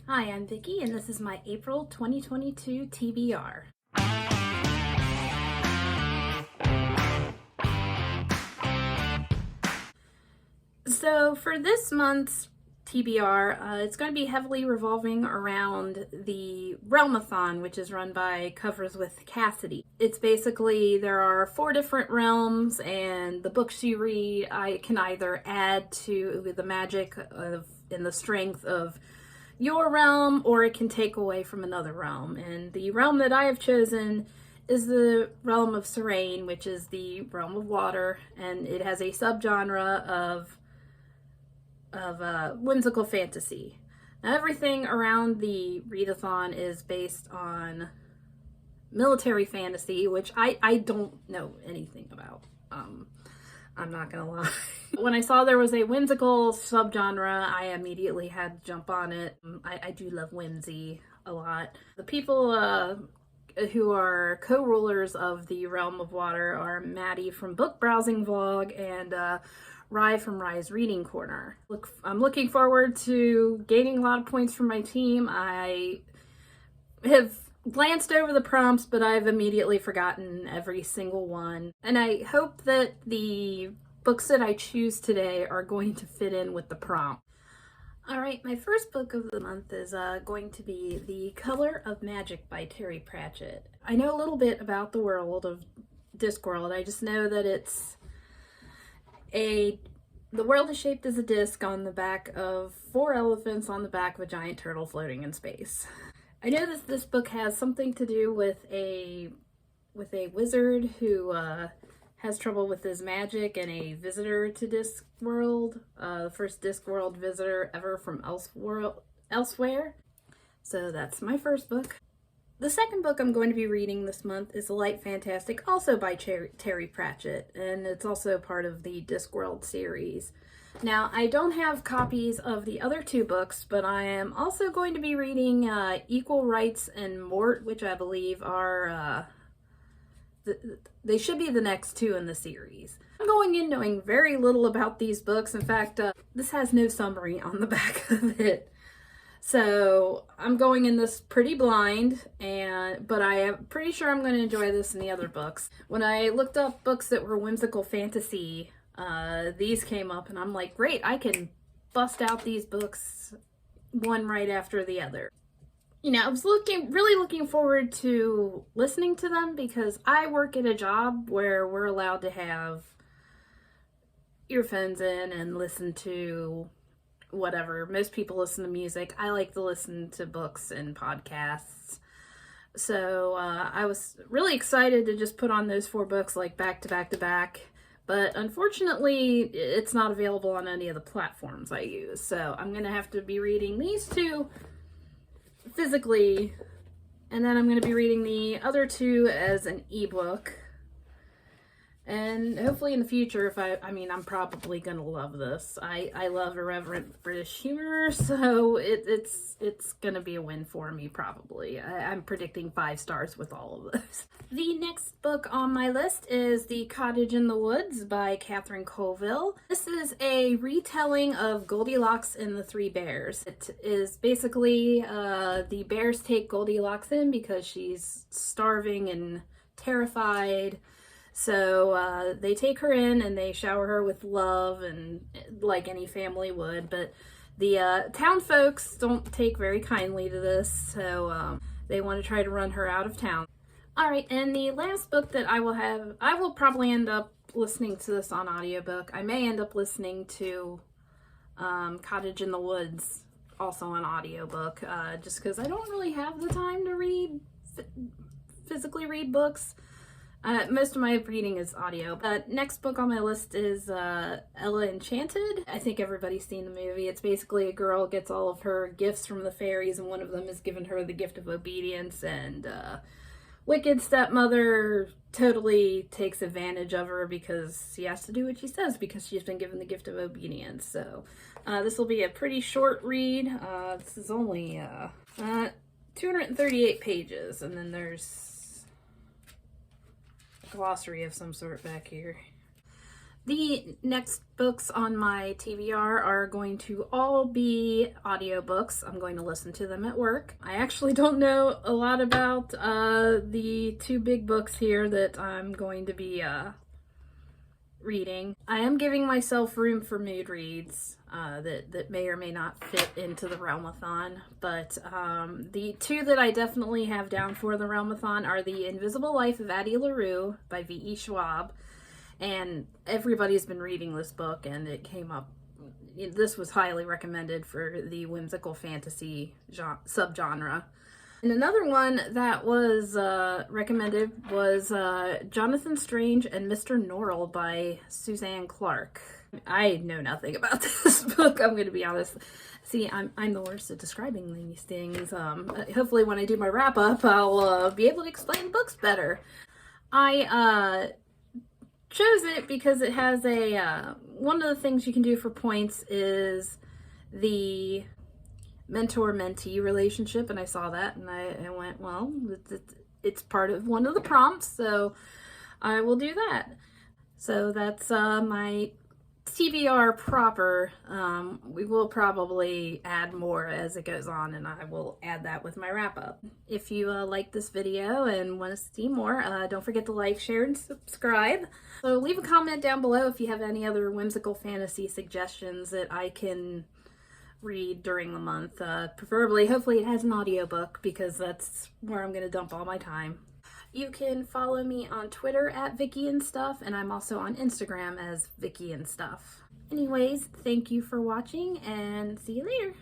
Hi, I'm Vicky, and this is my April 2022 TBR. So for this month's TBR, it's going to be heavily revolving around the Realmathon, which is run by Covers with Cassidy. It's basically, there are 4 different realms, and the books you read, I can either add to the magic of and the strength of your realm, or it can take away from another realm. And the realm that I have chosen is the realm of Serene, which is the realm of water, and it has a subgenre of whimsical fantasy. Now, everything around the readathon is based on military fantasy, which I don't know anything about. I'm not gonna lie. When I saw there was a whimsical subgenre, I immediately had to jump on it. I do love whimsy a lot. The people who are co-rulers of the Realm of Water are Maddie from Book Browsing Vlog and Rye from Rye's Reading Corner. I'm looking forward to gaining a lot of points from my team. I have glanced over the prompts, but I've immediately forgotten every single one. And I hope that the books that I choose today are going to fit in with the prompt. Alright, my first book of the month is going to be The Color of Magic by Terry Pratchett. I know a little bit about the world of Discworld. I just know that the world is shaped as a disc on the back of 4 elephants on the back of a giant turtle floating in space. I know that this book has something to do with a wizard who has trouble with his magic and a visitor to Discworld, the first Discworld visitor ever from elsewhere. So that's my first book. The second book I'm going to be reading this month is The Light Fantastic, also by Terry Pratchett, and it's also part of the Discworld series. Now, I don't have copies of the other 2 books, but I am also going to be reading Equal Rights and Mort, which I believe are, they should be the next 2 in the series. I'm going in knowing very little about these books. In fact, this has no summary on the back of it. So I'm going in this pretty blind, but I am pretty sure I'm going to enjoy this and the other books. When I looked up books that were whimsical fantasy, these came up, and I'm like, great, I can bust out these books one right after the other. You know, I was really looking forward to listening to them because I work at a job where we're allowed to have earphones in and listen to whatever. Most people listen to music. I like to listen to books and podcasts. So I was really excited to just put on those 4 books like back to back to back. But unfortunately, it's not available on any of the platforms I use. So I'm going to have to be reading these 2 physically, and then I'm going to be reading the other 2 as an ebook. And hopefully in the future, I'm probably gonna love this. I love irreverent British humor, so it's gonna be a win for me, probably. I'm predicting 5 stars with all of this. The next book on my list is The Cottage in the Woods by Catherine Colville. This is a retelling of Goldilocks and the 3 Bears. It is basically the bears take Goldilocks in because she's starving and terrified. So they take her in and they shower her with love, and like any family would, but the town folks don't take very kindly to this, so they want to try to run her out of town. Alright, and the last book that I will probably end up listening to this on audiobook. I may end up listening to Cottage in the Woods also on audiobook, just because I don't really have the time to physically read books. Most of my reading is audio. Next book on my list is Ella Enchanted. I think everybody's seen the movie. It's basically a girl gets all of her gifts from the fairies, and one of them is given her the gift of obedience, and wicked stepmother totally takes advantage of her because she has to do what she says because she's been given the gift of obedience. So this will be a pretty short read. This is only 238 pages, and then there's glossary of some sort back here. The next books on my TBR are going to all be audiobooks. I'm going to listen to them at work. I actually don't know a lot about the two big books here that I'm going to be reading. I am giving myself room for mood reads that may or may not fit into the Realmathon, but the two that I definitely have down for the Realmathon are The Invisible Life of Addie LaRue by V.E. Schwab. And everybody's been reading this book, and it came up. This was highly recommended for the whimsical fantasy subgenre. And another one that was recommended was Jonathan Strange and Mr. Norrell by Suzanne Clark. I know nothing about this book, I'm going to be honest. See, I'm the worst at describing these things. Hopefully when I do my wrap-up, I'll be able to explain the books better. I chose it because it has a one of the things you can do for points is the mentor-mentee relationship, and I saw that and I went, well, it's part of one of the prompts, so I will do that. So that's my TBR proper. We will probably add more as it goes on, and I will add that with my wrap-up. If you like this video and want to see more, don't forget to like, share, and subscribe. So leave a comment down below if you have any other whimsical fantasy suggestions that I can read during the month. Preferably, hopefully it has an audiobook, because that's where I'm going to dump all my time. You can follow me on Twitter at Vicky and Stuff, and I'm also on Instagram as Vicky and Stuff. Anyways, thank you for watching, and see you later.